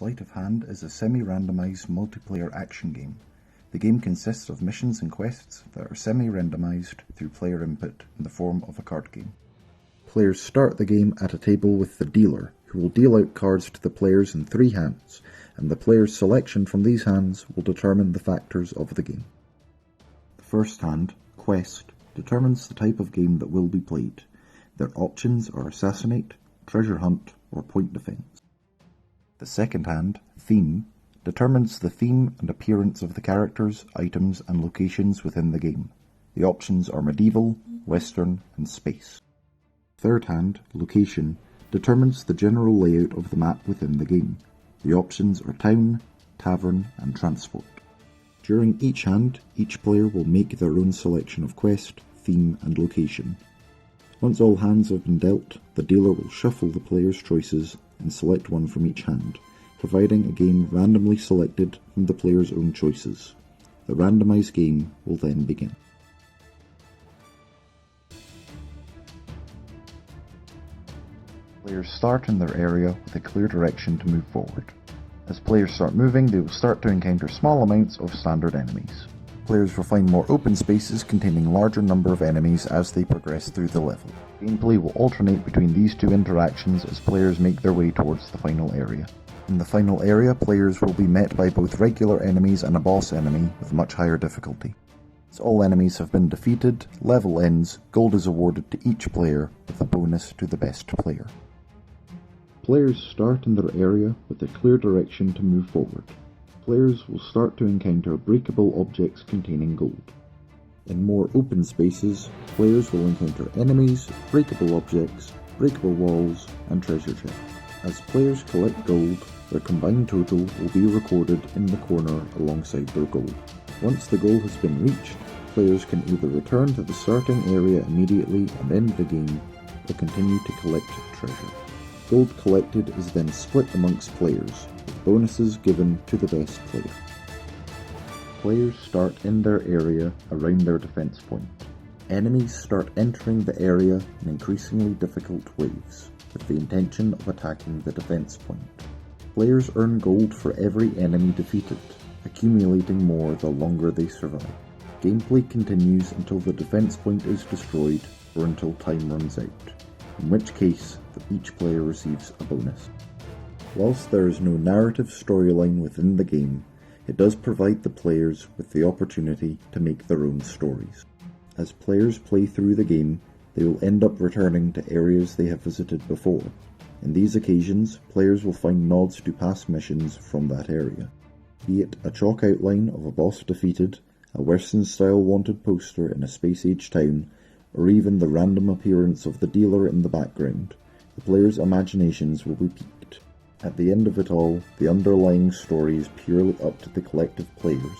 Sleight of Hand is a semi-randomized multiplayer action game. The game consists of missions and quests that are semi-randomized through player input in the form of a card game. Players start the game at a table with the dealer, who will deal out cards to the players in 3 hands, and the player's selection from these hands will determine the factors of the game. The first hand, Quest, determines the type of game that will be played. Their options are Assassinate, Treasure Hunt, or Point Defense. The second hand, Theme, determines the theme and appearance of the characters, items, and locations within the game. The options are Medieval, Western, and Space. Third hand, Location, determines the general layout of the map within the game. The options are Town, Tavern, and Transport. During each hand, each player will make their own selection of quest, theme, and location. Once all hands have been dealt, the dealer will shuffle the player's choices and select one from each hand, providing a game randomly selected from the player's own choices. The randomized game will then begin. Players start in their area with a clear direction to move forward. As players start moving, they will start to encounter small amounts of standard enemies. Players will find more open spaces containing larger number of enemies as they progress through the level. Gameplay will alternate between these two interactions as players make their way towards the final area. In the final area, players will be met by both regular enemies and a boss enemy with much higher difficulty. As all enemies have been defeated, level ends, gold is awarded to each player with a bonus to the best player. Players start in their area with a clear direction to move forward. Players will start to encounter breakable objects containing gold. In more open spaces, players will encounter enemies, breakable objects, breakable walls, and treasure chests. As players collect gold, their combined total will be recorded in the corner alongside their gold. Once the goal has been reached, players can either return to the starting area immediately and end the game, or continue to collect treasure. Gold collected is then split amongst players, with bonuses given to the best player. Players start in their area around their defense point. Enemies start entering the area in increasingly difficult waves, with the intention of attacking the defense point. Players earn gold for every enemy defeated, accumulating more the longer they survive. Gameplay continues until the defense point is destroyed or until time runs out, in which case each player receives a bonus. Whilst there is no narrative storyline within the game, it does provide the players with the opportunity to make their own stories. As players play through the game, they will end up returning to areas they have visited before. In these occasions, players will find nods to past missions from that area, be it a chalk outline of a boss defeated, a Western-style wanted poster in a space-age town, or even the random appearance of the dealer in the background. The players' imaginations will be piqued. At the end of it all, the underlying story is purely up to the collective players,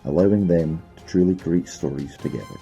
allowing them to truly create stories together.